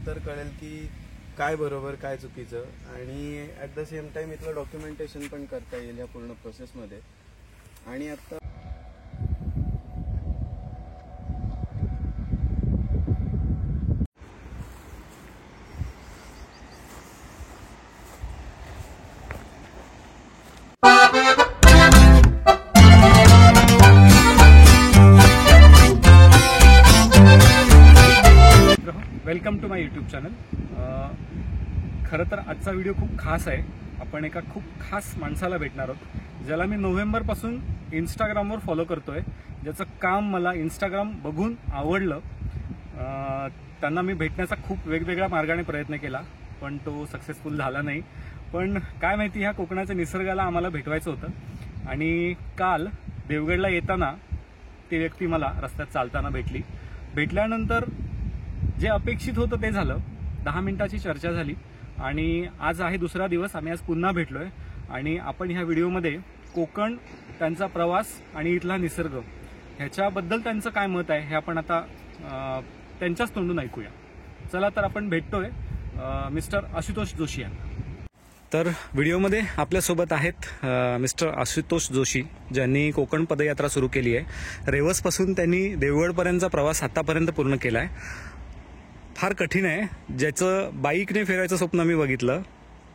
नंतर कळेल की काय बरोबर काय चुकीचं, आणि ॲट द सेम टाइम इथलं डॉक्युमेंटेशन पण करता येईल या पूर्ण प्रोसेसमध्ये. आणि आता welcome to my YouTube channel. खरं तर आजचा व्हिडिओ खूप खास आहे. आपण एका खूप खास माणसाला भेटणार आहोत, ज्याला मी नोव्हेंबरपासून इंस्टाग्रामवर फॉलो करतोय, ज्याचं काम मला इंस्टाग्राम बघून आवडलं. त्यांना मी भेटण्याचा खूप वेगवेगळ्या मार्गाने प्रयत्न केला, पण तो सक्सेसफुल झाला नाही. पण काय माहिती, ह्या कोकणाच्या निसर्गाला आम्हाला भेटवायचं होतं. आणि काल देवगडला येताना ती व्यक्ती मला रस्त्यात चालताना भेटली. भेटल्यानंतर जे अपेक्षित होतं ते झालं. 10 मिनिटाची चर्चा झाली आणि आज आहे दुसरा दिवस. आम्ही आज पुन्हा भेटलोय आणि आपण ह्या व्हिडिओमध्ये कोकण, त्यांचा प्रवास आणि इथला निसर्ग ह्याच्याबद्दल त्यांचं काय मत आहे हे आपण आता त्यांच्याच तोंडून ऐकूया. चला तर आपण भेटतोय मिस्टर आशुतोष जोशी यांना. तर व्हिडिओमध्ये आपल्यासोबत आहेत मिस्टर आशुतोष जोशी, ज्यांनी कोकण पदयात्रा सुरू केली आहे. रेवसपासून त्यांनी देवगडपर्यंतचा प्रवास आतापर्यंत पूर्ण केला आहे. फार कठीण आहे. ज्याचं बाईकने फिरायचं स्वप्न मी बघितलं,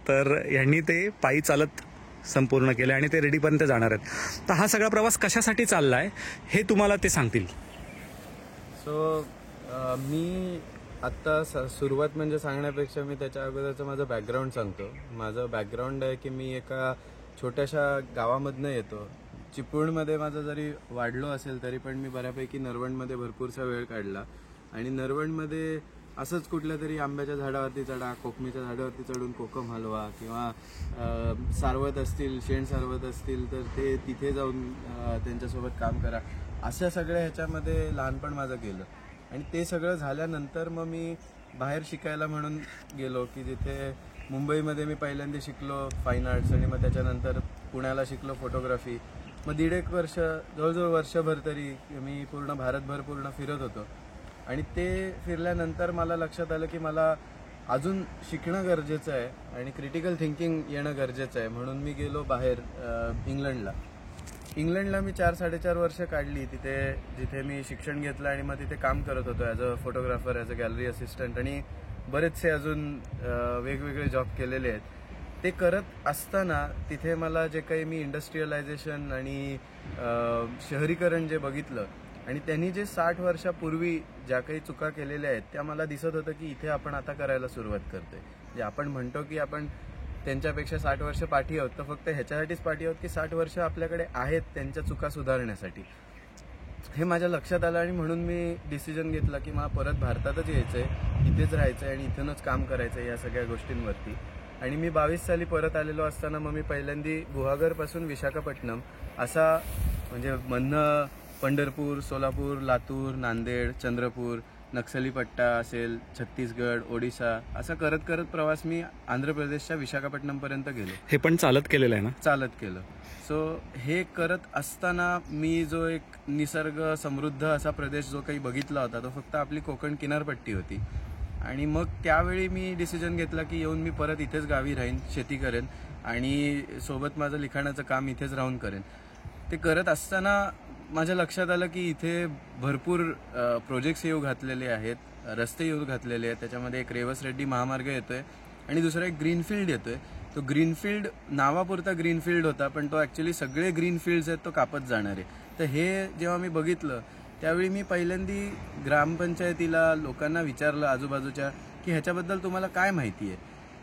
तर यांनी ते पायी चालत संपूर्ण केलं आणि ते रेडीपर्यंत जाणार आहेत. तर हा सगळा प्रवास कशासाठी चालला आहे हे तुम्हाला ते सांगतील. मी आत्ता सुरुवात म्हणजे सांगण्यापेक्षा मी त्याच्या अगोदरचं माझं बॅकग्राऊंड सांगतो. माझं बॅकग्राऊंड आहे की मी एका छोट्याशा गावामधनं येतो. चिपळूणमध्ये माझं जरी वाढलो असेल तरी पण मी बऱ्यापैकी नरवणमध्ये भरपूरसा वेळ काढला. आणि नरवणमध्ये असंच कुठल्या तरी आंब्याच्या झाडावरती चढा, कोकमीच्या झाडावरती चढून कोकम हलवा, किंवा सारवत असतील, शेण सारवत असतील तर ते तिथे जाऊन त्यांच्यासोबत काम करा, अशा सगळ्या ह्याच्यामध्ये लहानपण माझं गेलं. आणि ते सगळं झाल्यानंतर मग मी बाहेर शिकायला म्हणून गेलो, की जिथे मुंबईमध्ये मी पहिल्यांदा शिकलो फाईन आर्ट्स, आणि मग त्याच्यानंतर पुण्याला शिकलो फोटोग्राफी. मग 1.5 वर्ष, जवळजवळ वर्षभर तरी मी पूर्ण भारतभर पूर्ण फिरत होतो. आणि ते फिरल्यानंतर मला लक्षात आलं की मला अजून शिकणं गरजेचं आहे आणि क्रिटिकल थिंकिंग येणं गरजेचं आहे. म्हणून मी गेलो बाहेर इंग्लंडला मी 4-4.5 वर्ष काढली तिथे, जिथे मी शिक्षण घेतलं आणि मग तिथे काम करत होतो as a photographer, as a gallery assistant, आणि बरेचसे अजून वेगवेगळे जॉब केलेले आहेत. ते करत असताना तिथे मला जे काही मी इंडस्ट्रियलायझेशन आणि शहरीकरण जे बघितलं, आणि त्यांनी जे 60 वर्षापूर्वी ज्या काही चुका केलेल्या आहेत त्या मला दिसत होतं की इथे आपण आता करायला सुरुवात करतोय. जे आपण म्हणतो की आपण त्यांच्यापेक्षा 60 वर्ष पाठी आहोत, तर फक्त ह्याच्यासाठीच पाठी आहोत की 60 वर्ष आपल्याकडे आहेत त्यांच्या चुका सुधारण्यासाठी. हे माझ्या लक्षात आलं आणि म्हणून मी डिसिजन घेतला की मला परत भारतातच यायचं आहे, इथेच राहायचं आहे आणि इथूनच काम करायचं आहे या सगळ्या गोष्टींवरती. आणि मी 22 साली परत आलेलो असताना मग मी पहिल्यांदा गुहागरपासून विशाखापट्टणम असा, म्हणजे मधनं पंढरपूर, सोलापूर, लातूर, नांदेड, चंद्रपूर, नक्सली पट्टा असेल, छत्तीसगड, ओडिशा, असा करत करत प्रवास मी आंध्र प्रदेशच्या विशाखापट्टणमपर्यंत गेलो. हे पण चालत केलेलं आहे ना? चालत केलं. हे करत असताना मी जो एक निसर्ग समृद्ध असा प्रदेश जो काही बघितला होता तो फक्त आपली कोकण किनारपट्टी होती. आणि मग त्यावेळी मी डिसिजन घेतला की येऊन मी परत इथेच गावी राहीन, शेती करेन आणि सोबत माझं लिखाणाचं काम इथेच राहून करेन. ते करत असताना माझ्या लक्षात आलं की इथे भरपूर प्रोजेक्ट्स येऊ घातलेले आहेत, रस्ते येऊ घातलेले आहेत. त्याच्यामध्ये एक रेवस रेड्डी महामार्ग येतोय आणि दुसरा एक ग्रीनफील्ड येतोय. तो ग्रीनफील्ड नावापुरता ग्रीनफील्ड होता, पण तो ॲक्च्युली सगळे ग्रीनफील्ड्स आहेत तो कापत जाणार आहे. तर हे जेव्हा मी बघितलं त्यावेळी मी पहिल्यांदा ग्रामपंचायतीला, लोकांना विचारलं आजूबाजूच्या की ह्याच्याबद्दल तुम्हाला काय माहिती आहे.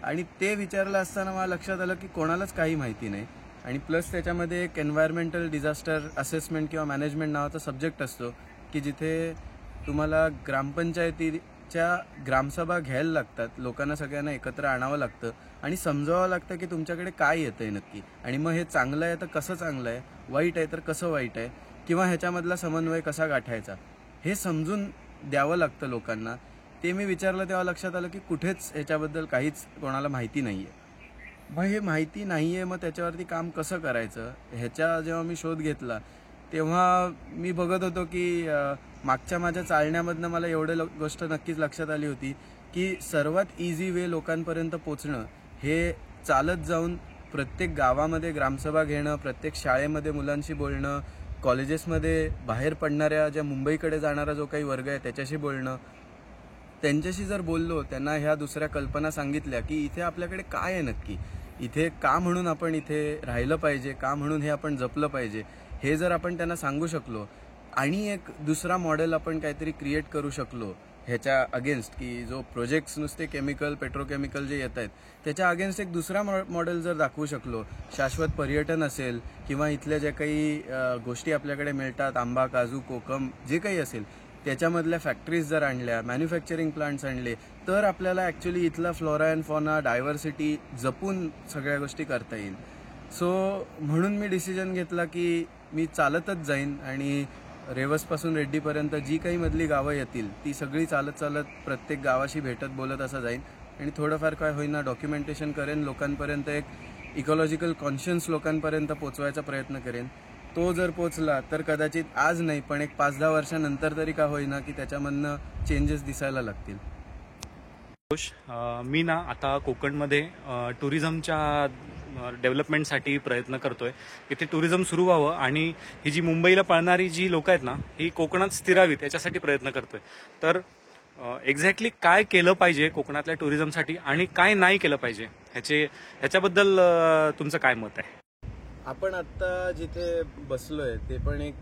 आणि ते विचारलं असताना मला लक्षात आलं की कोणालाच काही माहिती नाही. आणि प्लस त्याच्यामध्ये एक एन्व्हायरमेंटल डिझास्टर असेसमेंट किंवा मॅनेजमेंट नावाचा सब्जेक्ट असतो की जिथे तुम्हाला ग्रामपंचायतीच्या ग्रामसभा घ्यायला लागतात, लोकांना सगळ्यांना एकत्र आणावं लागतं आणि समजावं लागतं की तुमच्याकडे काय येतंय नक्की, आणि मग हे चांगलं आहे तर कसं चांगलं आहे, वाईट आहे तर कसं वाईट आहे, किंवा ह्याच्यामधला समन्वय कसा गाठायचा, हे समजून द्यावं लागतं लोकांना. ते मी विचारलं तेव्हा लक्षात आलं की कुठेच ह्याच्याबद्दल काहीच कोणाला माहिती नाही आहे. मग हे माहिती नाही आहे, मग त्याच्यावरती काम कसं करायचं ह्याचा जेव्हा मी शोध घेतला तेव्हा मी बघत होतो की मागच्या माझ्या चालण्यामधनं मला एवढे गोष्ट नक्कीच लक्षात आली होती की सर्वात इझी वे लोकांपर्यंत पोचणं हे चालत जाऊन प्रत्येक गावामध्ये ग्रामसभा घेणं, प्रत्येक शाळेमध्ये मुलांशी बोलणं, कॉलेजेसमध्ये बाहेर पडणाऱ्या ज्या मुंबईकडे जाणारा जो काही वर्ग आहे त्याच्याशी बोलणं, त्यांच्याशी जर बोललो, त्यांना ह्या दुसऱ्या कल्पना सांगितल्या की इथे आपल्याकडे काय आहे नक्की, इथे का म्हणून आपण इथे राहिलं पाहिजे, का म्हणून हे आपण जपलं पाहिजे, हे जर आपण त्यांना सांगू शकलो आणि एक दुसरा मॉडेल आपण काहीतरी क्रिएट करू शकलो ह्याच्या अगेन्स्ट, की जो प्रोजेक्ट्स नुसते केमिकल पेट्रोकेमिकल जे येत आहेत त्याच्या अगेन्स्ट एक दुसरा मॉडेल जर दाखवू शकलो, शाश्वत पर्यटन असेल किंवा इथल्या ज्या काही गोष्टी आपल्याकडे मिळतात, आंबा, काजू, कोकम जे काही असेल त्याच्यामधल्या फॅक्टरीज जर आणल्या, मॅन्युफॅक्चरिंग प्लांट्स आणले, तर आपल्याला ॲक्च्युली इथला फ्लोरा अँड फॉना डायव्हर्सिटी जपून सगळ्या गोष्टी करता येईल. सो म्हणून मी डिसिजन घेतला की मी चालतच जाईन आणि रेवसपासून रेड्डीपर्यंत जी काही मधली गावं येतील ती सगळी चालत चालत प्रत्येक गावाशी भेटत बोलत असं जाईन आणि थोडंफार काय होईना डॉक्युमेंटेशन करेन, लोकांपर्यंत एक इकॉलॉजिकल कॉन्शियन्स लोकांपर्यंत पोचवायचा प्रयत्न करेन. तो जर पोचला तर कदाचित आज नाही पण एक 5-10 वर्षानंतर तरी का होईना की त्याच्यामधनं चेंजेस दिसायला लागतील. मी ना आता कोकणमध्ये टुरिझमच्या डेव्हलपमेंटसाठी प्रयत्न करतोय. इथे टुरिझम सुरू व्हावं आणि ही जी मुंबईला पळणारी जी लोक आहेत ना ही कोकणात स्थिरावीत याच्यासाठी प्रयत्न करतोय. तर एक्झॅक्टली काय केलं पाहिजे कोकणातल्या टुरिझमसाठी आणि काय नाही केलं पाहिजे ह्याच्याबद्दल तुमचं काय मत आहे? आपण आत्ता जिथे बसलोय ते पण एक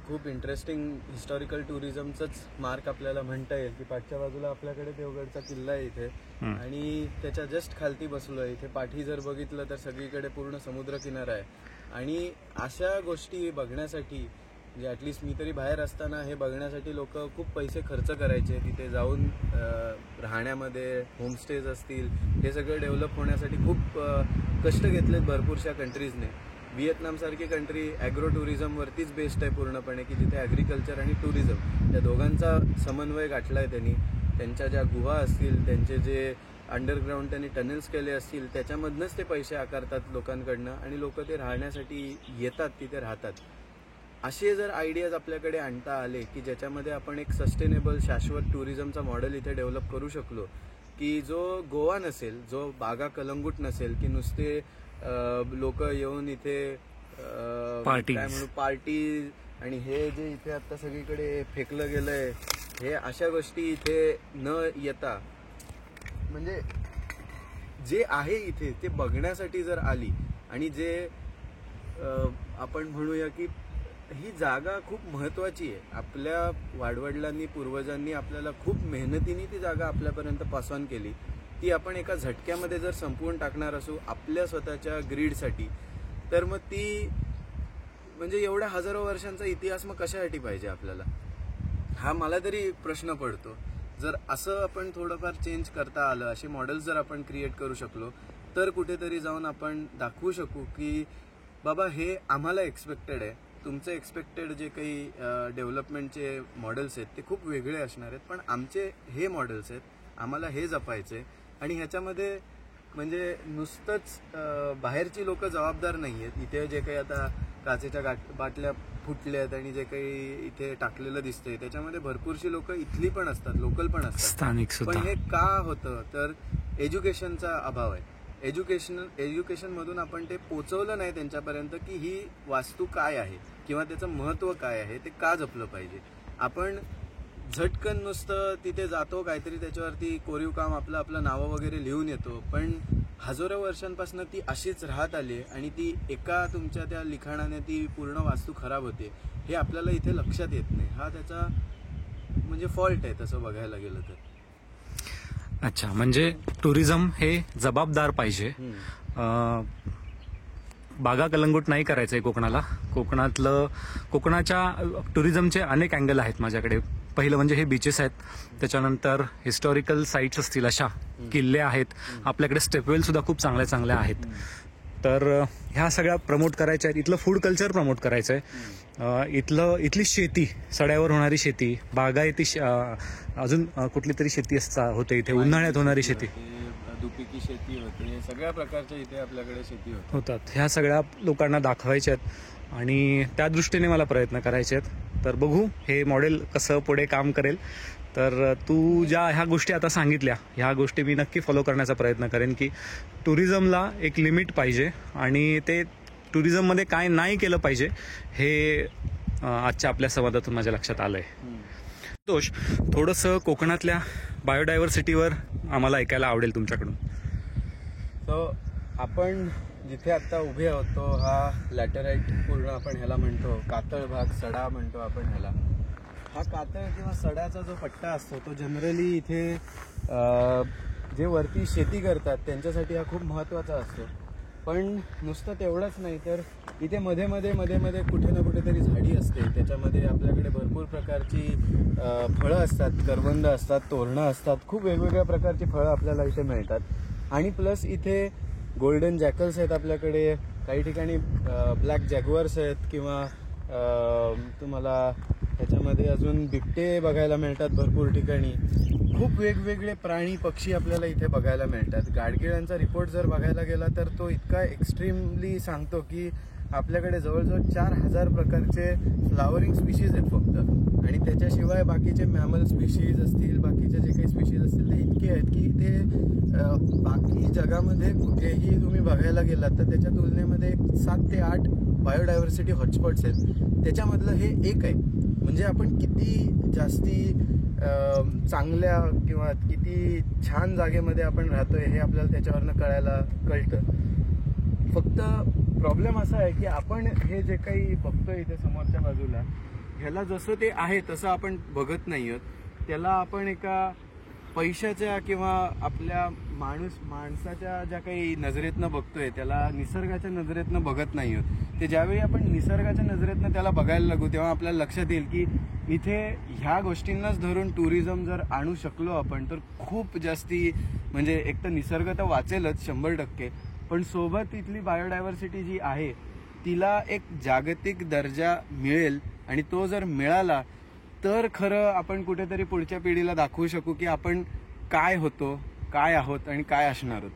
खूप इंटरेस्टिंग हिस्टॉरिकल टुरिझमचंच मार्क आपल्याला म्हणता येईल की पाठच्या बाजूला आपल्याकडे देवगडचा किल्ला आहे इथे आणि त्याच्या जस्ट खालती बसलोय. इथे पाठी जर बघितलं तर सगळीकडे पूर्ण समुद्र किनारा आहे आणि अशा गोष्टी बघण्यासाठी म्हणजे ॲटलिस्ट मी तरी बाहेर असताना हे बघण्यासाठी लोक खूप पैसे खर्च करायचे. तिथे जाऊन राहण्यामध्ये होमस्टेज असतील हे सगळं डेव्हलप होण्यासाठी खूप कष्ट घेतलेत भरपूरशा कंट्रीजने. व्हिएतनामसारखी कंट्री ॲग्रो टुरिझमवरतीच बेस्ड आहे पूर्णपणे, की जिथे ॲग्रिकल्चर आणि टुरिझम या दोघांचा समन्वय गाठला आहे त्यांनी. त्यांच्या ज्या गुहा असतील, त्यांचे जे अंडरग्राऊंड त्यांनी टनेल्स केले असतील त्याच्यामधनंच ते पैसे आकारतात लोकांकडनं आणि लोक ते राहण्यासाठी येतात, तिथे राहतात. असे जर आयडियाज आपल्याकडे आणता आले की ज्याच्यामध्ये आपण एक सस्टेनेबल शाश्वत टुरिझमचा मॉडेल इथे डेव्हलप करू शकलो, की जो गोवा नसेल, जो बागा कलंगूट नसेल, की नुसते लोक येऊन इथे काय म्हणू पार्टी आणि हे जे इथे आता सगळीकडे फेकलं गेलंय हे अशा गोष्टी इथे न येता म्हणजे जे आहे इथे ते बघण्यासाठी जर आली आणि जे आपण म्हणूया की ही जागा खूप महत्वाची आहे. आपल्या वाडवडिलांनी पूर्वजांनी आपल्याला खूप मेहनतीने ती जागा आपल्यापर्यंत पास ऑन केली. ती आपण एका झटक्यामध्ये जर संपवून टाकणार असू आपल्या स्वतःच्या ग्रीडसाठी तर मग ती म्हणजे एवढ्या हजारो वर्षांचा इतिहास मग कशासाठी पाहिजे आपल्याला, हा मला तरी प्रश्न पडतो. जर असं आपण थोडंफार चेंज करता आलं, असे मॉडेल्स जर आपण क्रिएट करू शकलो तर कुठेतरी जाऊन आपण दाखवू शकू की बाबा हे आम्हाला एक्सपेक्टेड आहे. तुमचे एक्सपेक्टेड जे काही डेव्हलपमेंटचे मॉडेल्स आहेत ते खूप वेगळे असणार आहेत, पण आमचे हे मॉडेल्स आहेत, आम्हाला हे जपायचे आणि ह्याच्यामध्ये म्हणजे नुसतंच बाहेरची लोक जबाबदार नाही आहेत. इथे जे काही आता काचेच्या बाटल्या फुटल्यात आणि जे काही इथे टाकलेलं दिसतंय त्याच्यामध्ये भरपूरशी लोक इथली पण असतात, लोकल पण असतात, स्थानिक. पण हे का होतं तर एज्युकेशनचा अभाव आहे. एज्युकेशन मधून आपण ते पोचवलं नाही त्यांच्यापर्यंत की ही वास्तू काय आहे किंवा त्याचं महत्व काय आहे, ते का जपलं पाहिजे. आपण झटकन नुसतं तिथे जातो, काहीतरी त्याच्यावरती कोरीव काम आपलं नावं वगैरे लिहून येतो, पण हजारो वर्षांपासून ती अशीच राहत आली आणि ती एका तुमच्या त्या लिखाणाने ती पूर्ण वास्तू खराब होते हे आपल्याला इथे लक्षात येत नाही. हा त्याचा म्हणजे फॉल्ट आहे तसं बघायला गेलं तर. अच्छा, म्हणजे टुरिझम हे जबाबदार पाहिजे. बागा कलंगूट नाही करायचंय कोकणाला. कोकणाच्या टुरिझमचे अनेक अँगल आहेत माझ्याकडे. पहिलं म्हणजे हे बीचेस आहेत, त्याच्यानंतर हिस्टॉरिकल साईट्स असतील, अशा किल्ले आहेत आपल्याकडे, स्टेपवेल सुद्धा खूप चांगल्या चांगल्या आहेत. तर ह्या सगळ्या प्रमोट करायच्या आहेत. इथलं फूड कल्चर प्रमोट करायचं आहे. इथली शेती, सड्यावर होणारी शेती, बागायती, अजून कुठली तरी शेती होते इथे, उन्हाळ्यात होणारी शेती, दुपिकी शेती होते, सगळ्या प्रकारच्या इथे आपल्याकडे शेती होतात. ह्या सगळ्या लोकांना दाखवायच्या आहेत आणि त्या दृष्टीने मला प्रयत्न करायचे आहेत. तर बघू हे मॉडेल कसं पुढे काम करेल. तर तू ज्या ह्या गोष्टी आता सांगितल्या ह्या गोष्टी मी नक्की फॉलो करण्याचा प्रयत्न करेन की टुरिझमला एक लिमिट पाहिजे आणि ते टुरिझममध्ये काय नाही केलं पाहिजे हे आजच्या आपल्या संवादातून माझ्या लक्षात आलं आहे. दोष थोडंसं कोकणातल्या बायोडायव्हर्सिटीवर आम्हाला ऐकायला आवडेल तुमच्याकडून. सो आपण जिथे आता उभे आहोत तो हा लॅटराईट पूर्ण आपण ह्याला म्हणतो, कातळ भाग, सडा म्हणतो आपण ह्याला. हा कातळ किंवा सड्याचा जो पट्टा असतो तो जनरली इथे जे वरती शेती करतात त्यांच्यासाठी हा खूप महत्त्वाचा असतो. पण नुसतं तेवढंच नाही तर इथे मध्ये मध्ये कुठे ना कुठेतरी झाडी असते, त्याच्यामध्ये आपल्याकडे भरपूर प्रकारची फळं असतात, करवंद असतात, तोरणं असतात, खूप वेगवेगळ्या प्रकारची फळं आपल्याला इथे मिळतात. आणि प्लस इथे गोल्डन जॅकल्स आहेत आपल्याकडे, काही ठिकाणी ब्लॅक जॅग्युअर्स आहेत किंवा तुम्हाला त्याच्यामध्ये अजून बिबटे बघायला मिळतात भरपूर ठिकाणी. खूप वेगवेगळे प्राणी पक्षी आपल्याला इथे बघायला मिळतात. गाडगिळांचा रिपोर्ट जर बघायला गेला तर तो इतका एक्स्ट्रीमली सांगतो की आपल्याकडे जवळजवळ 4000 प्रकारचे फ्लावरिंग स्पीशीज आहेत फक्त, आणि त्याच्याशिवाय बाकीचे मॅमल स्पीशीज असतील, बाकीचे जे काही स्पीशीज असतील ते इतके आहेत की ते बाकी जगामध्ये कुठेही तुम्ही बघायला गेलात तर त्याच्या तुलनेमध्ये 7 ते 8 बायोडायव्हर्सिटी हॉटस्पॉट्स आहेत. त्याच्यामधलं हे एक आहे. म्हणजे आपण किती जास्ती चांगल्या किंवा किती छान जागेमध्ये आपण राहतोय हे आपल्याला त्याच्यावरनं कळतं. फक्त प्रॉब्लेम असा आहे की आपण हे जे काही बघतोय इथे समोरच्या बाजूला, ह्याला जसं ते आहे तसं आपण बघत नाही आहोत. त्याला आपण एका पैशाच्या किंवा आपल्या माणसाच्या ज्या काही नजरेतनं बघतोय त्याला निसर्गाच्या नजरेतनं बघत नाही आहोत. ते ज्यावेळी आपण निसर्गाच्या नजरेतनं त्याला बघायला लागू तेव्हा आपल्याला लक्षात येईल की इथे ह्या गोष्टींनाच धरून टुरिझम जर आणू शकलो आपण तर खूप जास्ती, म्हणजे एक तर निसर्ग तर वाचेलच 100%, पण सोबत इथली बायोडायव्हर्सिटी जी आहे तिला एक जागतिक दर्जा मिळेल. आणि तो जर मिळाला तर खरं आपण कुठेतरी पुढच्या पिढीला दाखवू शकू की आपण काय होतो, काय आहोत आणि काय असणार आहोत.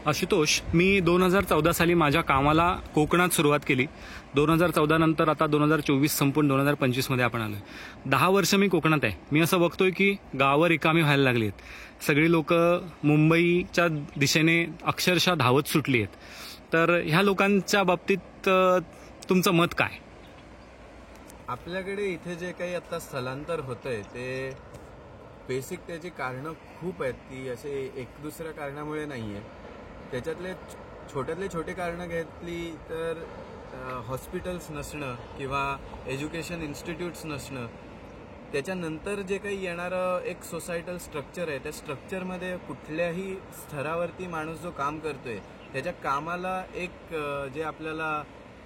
आशुतोष, मी 2014 साली माझ्या कामाला कोकणात सुरुवात केली. 2014 नंतर आता 2024 संपून 2025 मध्ये आपण आलोय. 10 वर्ष मी कोकणात आहे. मी असं बघतोय की गावं रिकामी व्हायला लागली आहेत. सगळी लोक मुंबईच्या दिशेने अक्षरशः धावत सुटली आहेत. तर ह्या लोकांच्या बाबतीत तुमचं मत काय? आपल्याकडे इथे जे काही आता स्थलांतर होतंय ते बेसिक त्याची कारणं खूप आहेत. ती असे एक दुसऱ्या कारणामुळे नाहीये. त्याच्यातले छोट्यातले छोटे कारणं घेतली तर हॉस्पिटल्स नसणं किंवा एज्युकेशन इन्स्टिट्यूट्स नसणं, त्याच्यानंतर जे काही येणारं एक सोसायटल स्ट्रक्चर आहे त्या स्ट्रक्चरमध्ये कुठल्याही स्तरावरती माणूस जो काम करतोय त्याच्या कामाला एक जे आपल्याला,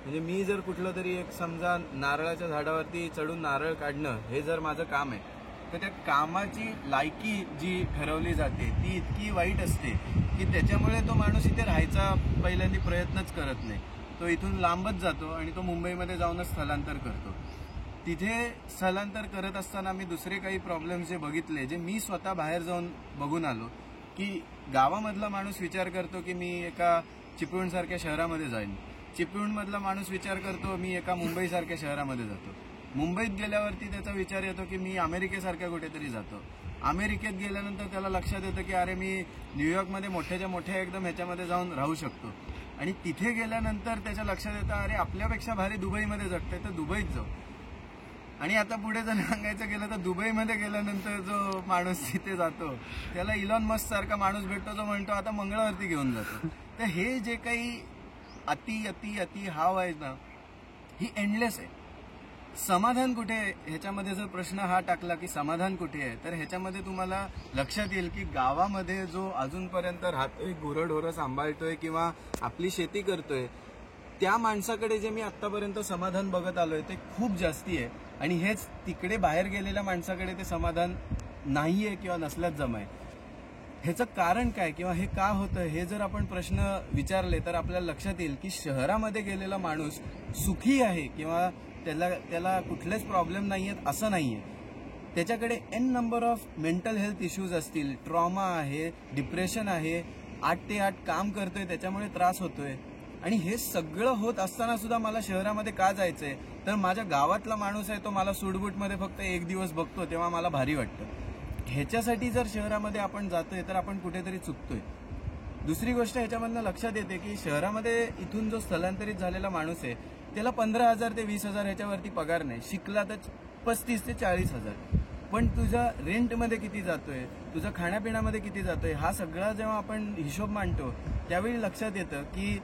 म्हणजे मी जर कुठलं तरी एक समजा नारळाच्या झाडावरती चढून नारळ काढणं हे जर माझं काम आहे तर त्या कामाची लायकी जी ठरवली जाते ती इतकी वाईट असते की त्याच्यामुळे तो माणूस इथे राहायचा पहिल्यांदा प्रयत्नच करत नाही. तो इथून लांबच जातो आणि तो मुंबईमध्ये जाऊनच स्थलांतर करतो. तिथे स्थलांतर करत असताना मी दुसरे काही प्रॉब्लेम्स जे बघितले, जे मी स्वतः बाहेर जाऊन बघून आलो, की गावामधला माणूस विचार करतो की मी एका चिपळूणसारख्या शहरामध्ये जाईन. चिपळूणमधला माणूस विचार करतो मी एका मुंबईसारख्या शहरामध्ये जातो. मुंबईत गेल्यावरती त्याचा विचार येतो की मी अमेरिकेसारख्या कुठेतरी जातो. अमेरिकेत गेल्यानंतर त्याला लक्षात येतं की अरे मी न्यूयॉर्कमध्ये मोठ्याच्या मोठ्या एकदम ह्याच्यामध्ये जाऊन राहू शकतो. आणि तिथे गेल्यानंतर त्याच्या लक्षात येतं अरे आपल्यापेक्षा भारी दुबईमध्ये जगतंय तर दुबईत जाऊ. आणि आता पुढे जर सांगायचं गेलं तर दुबईमध्ये गेल्यानंतर जो माणूस तिथे जातो त्याला इलॉन मस्क सारखा माणूस भेटतो जो म्हणतो आता मंगळावरती घेऊन जातो. तर हे जे काही अति अति अति हाव आहे ना, ही एंडलेस आहे. समाधान कुठे आहे ह्याच्यामध्ये जर प्रश्न हा टाकला की समाधान कुठे आहे, तर ह्याच्यामध्ये तुम्हाला लक्षात येईल की गावामध्ये जो अजूनपर्यंत राहतोय, गुरंढोरं सांभाळतोय किंवा आपली शेती करतोय, त्या माणसाकडे जे मी आतापर्यंत समाधान बघत आलोय ते खूप जास्ती आहे. आणि हेच तिकडे बाहेर गेलेल्या माणसाकडे ते समाधान नाहीये किंवा नसल्याच जमाय. ह्याचं कारण काय किंवा हे का होतं हे जर आपण प्रश्न विचारले तर आपल्याला लक्षात येईल की शहरामध्ये गेलेला माणूस सुखी आहे किंवा त्याला कुठलेच प्रॉब्लेम नाहीयेत असं नाहीये. त्याच्याकडे an number of mental health issues असतील, ट्रॉमा आहे, डिप्रेशन आहे, 8 ते 8 काम करतोय त्याच्यामुळे त्रास होतोय, आणि हे सगळं होत असताना सुद्धा मला शहरामध्ये का जायचंय, तर माझ्या गावातला माणूस आहे तो मला सूटबूटमध्ये फक्त एक दिवस बघतो तेव्हा मला भारी वाटतं. ह्याच्यासाठी जर शहरामध्ये आपण जातोय तर आपण कुठेतरी चुकतोय. दुसरी गोष्ट ह्याच्यामधनं लक्षात येते की शहरामध्ये इथून जो स्थलांतरित झालेला माणूस आहे त्याला 15,000 ते 20,000 ह्याच्यावरती पगार नाही, शिकला तर 35,000 ते 40,000. पण तुझा रेंटमध्ये किती जातोय, तुझं खाण्यापिण्यामध्ये किती जातोय, हा सगळा जेव्हा आपण हिशोब मांडतो त्यावेळी लक्षात येतं की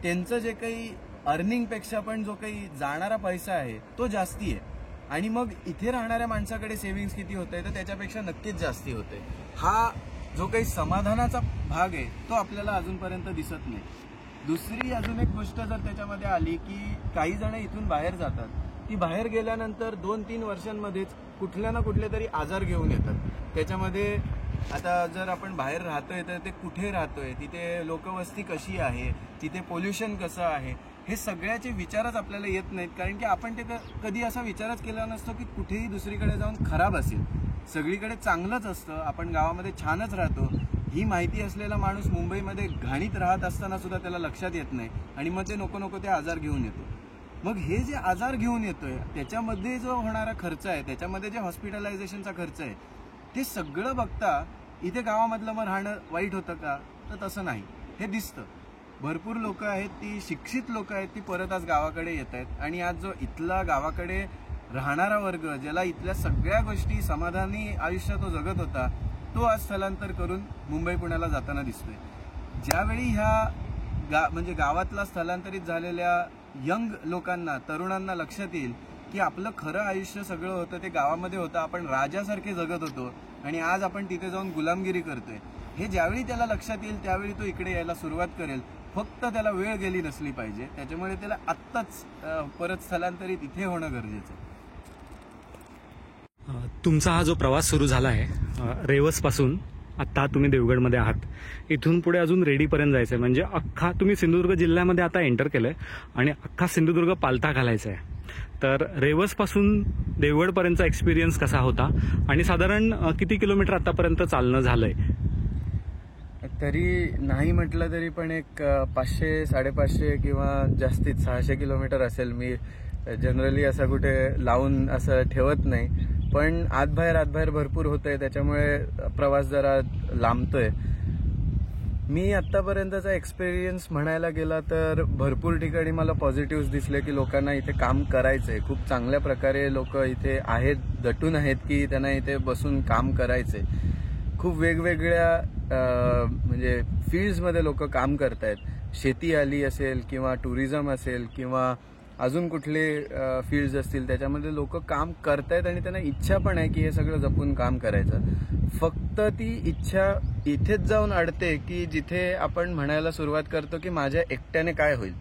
त्यांचं जे काही अर्निंगपेक्षा पण जो काही जाणारा पैसा आहे तो जास्ती आहे. आणि मग इथे राहणाऱ्या माणसाकडे सेव्हिंग्स किती होतंय तर त्याच्यापेक्षा नक्कीच जास्ती होते. हा जो काही समाधानाचा भाग आहे तो आपल्याला अजूनपर्यंत दिसत नाही. दुसरी अजून एक गोष्ट जर त्याच्यामध्ये आली की काही जण इथून बाहेर जातात, ती बाहेर गेल्यानंतर 2-3 वर्षांमध्येच कुठल्या ना कुठले तरी आजार घेऊन येतात. त्याच्यामध्ये आता जर आपण बाहेर राहतोय तर ते कुठे राहतोय, तिथे लोकवस्ती कशी आहे, तिथे पोल्युशन कसं आहे, हे सगळ्याचे विचारच आपल्याला येत नाहीत. कारण की आपण ते कधी असा विचारच केला नसतो की कुठेही दुसरीकडे जाऊन खराब असेल. सगळीकडे चांगलंच असतं, आपण गावामध्ये छानच राहतो. ही माहिती असलेला माणूस मुंबईमध्ये घाणीत राहत असताना सुद्धा त्याला लक्षात येत नाही आणि मग ते नको ते आजार घेऊन येतो. मग हे जे आजार घेऊन येतोय त्याच्यामध्ये जो होणारा खर्च आहे, त्याच्यामध्ये जे हॉस्पिटलायझेशनचा खर्च आहे, ते सगळं बघता इथे गावामधलं मग राहणं वाईट होतं का, तर तसं नाही. हे दिसतं. भरपूर लोक आहेत, ती शिक्षित लोक आहेत, ती परत आज गावाकडे येत आहेत. आणि आज जो इथला गावाकडे राहणारा वर्ग, ज्याला इथल्या सगळ्या गोष्टी समाधानी आयुष्य तो जगत होता, तो आज स्थलांतर करून मुंबई पुण्याला जाताना दिसतोय. ज्यावेळी ह्या म्हणजे गावातला स्थलांतरित झालेल्या यंग लोकांना, तरुणांना लक्षात येईल की आपलं खरं आयुष्य सगळं होतं ते गावामध्ये होतं, आपण राजासारखे जगत होतो आणि आज आपण तिथे जाऊन गुलामगिरी करतोय, हे ज्यावेळी त्याला लक्षात येईल त्यावेळी तो इकडे यायला सुरुवात करेल. फक्त त्याला वेळ गेली नसली पाहिजे. त्याच्यामुळे त्याला आत्ताच परत स्थलांतरित इथे होणं गरजेचं आहे. तुमचा हा जो प्रवास सुरू झाला आहे रेवसपासून, आत्ता तुम्ही देवगडमध्ये आहात, इथून पुढे अजून रेडीपर्यंत जायचं आहे. म्हणजे अख्खा तुम्ही सिंधुदुर्ग जिल्ह्यामध्ये आता एंटर केलंय आणि अख्खा सिंधुदुर्ग पालथा घालायचा आहे. तर रेवसपासून देवगडपर्यंतचा एक्सपिरियन्स कसा होता आणि साधारण किती किलोमीटर आतापर्यंत चालणं झालंय? तरी नाही म्हटलं तरी पण एक 500-550 किंवा जास्तीत 600 किलोमीटर असेल. मी जनरली असं कुठे लावून असं ठेवत नाही, पण आतबाहेर भरपूर होतंय, त्याच्यामुळे प्रवास जरा लांबतोय. मी आतापर्यंतचा एक्सपिरियन्स म्हणायला गेला तर भरपूर ठिकाणी मला पॉझिटिव्ह दिसले की लोकांना इथे काम करायचंय. खूप चांगल्या प्रकारे लोक इथे आहेत, दटून आहेत की त्यांना इथे बसून काम करायचंय. खूप वेगवेगळ्या म्हणजे फील्ड्समध्ये लोक काम करतायत. शेती आली असेल किंवा टुरिझम असेल किंवा अजून कुठले फील्ड्स असतील, त्याच्यामध्ये लोक काम करतायत आणि त्यांना इच्छा पण आहे की हे सगळं जपून काम करायचं. फक्त ती इच्छा इथेच जाऊन अडते की जिथे आपण म्हणायला सुरुवात करतो की माझ्या एकट्याने काय होईल.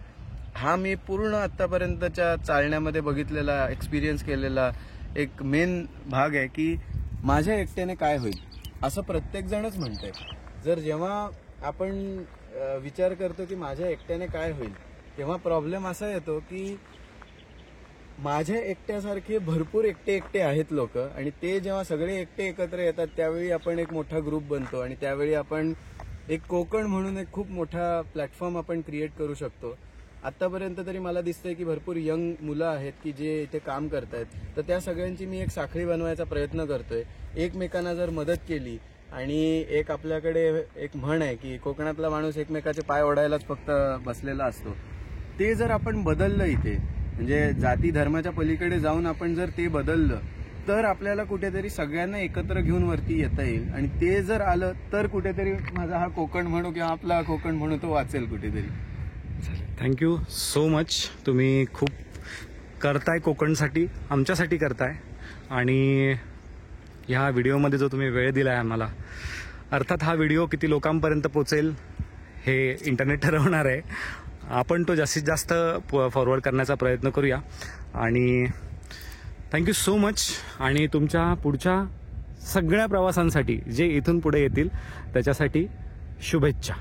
हा मी पूर्ण आतापर्यंतच्या चालण्यामध्ये बघितलेला, एक्सपिरियन्स केलेला एक मेन भाग आहे की माझ्या एकट्याने काय होईल असं प्रत्येक जणच म्हणतंय. जर जेव्हा आपण विचार करतो की माझ्या एकट्याने काय होईल, तेव्हा प्रॉब्लेम असा येतो की माझ्या एकट्यासारखे भरपूर एकटे आहेत लोक, आणि ते जेव्हा सगळे एकटे एकत्र येतात त्यावेळी आपण एक मोठा ग्रुप बनतो आणि त्यावेळी आपण एक कोकण म्हणून एक खूप मोठा प्लॅटफॉर्म आपण क्रिएट करू शकतो. आतापर्यंत तरी मला दिसतंय की भरपूर यंग मुलं आहेत की जे इथे काम करतायत, तर त्या सगळ्यांची मी एक साखळी बनवायचा प्रयत्न करतोय. एकमेकांना जर मदत केली, आणि एक आपल्याकडे एक म्हण आहे की कोकणातला माणूस एकमेकाचे पाय ओढायलाच फक्त बसलेला असतो, ते जर आपण बदललं इथे, म्हणजे जाती धर्माच्या पलीकडे जाऊन आपण जर ते बदललं तर आपल्याला कुठेतरी सगळ्यांना एकत्र घेऊन वरती येता येईल. आणि ते जर आलं तर कुठेतरी माझा हा कोकण म्हणू किंवा आपला कोकण म्हणू तो वाचेल कुठेतरी. Thank you so much. तुम्ही खूप करताय कोकणसाठी, आमच्यासाठी करताय, आणि ह्या व्हिडिओमध्ये जो तुम्ही वेळ दिला आहे आम्हाला, अर्थात हा व्हिडिओ किती लोकांपर्यंत पोचेल हे इंटरनेट ठरवणार आहे. आपण तो जास्तीत जास्त फॉरवर्ड करण्याचा प्रयत्न करूया. आणि थँक्यू सो मच. आणि तुमच्या पुढच्या सगळ्या प्रवासांसाठी जे इथून पुढे येतील त्याच्यासाठी शुभेच्छा.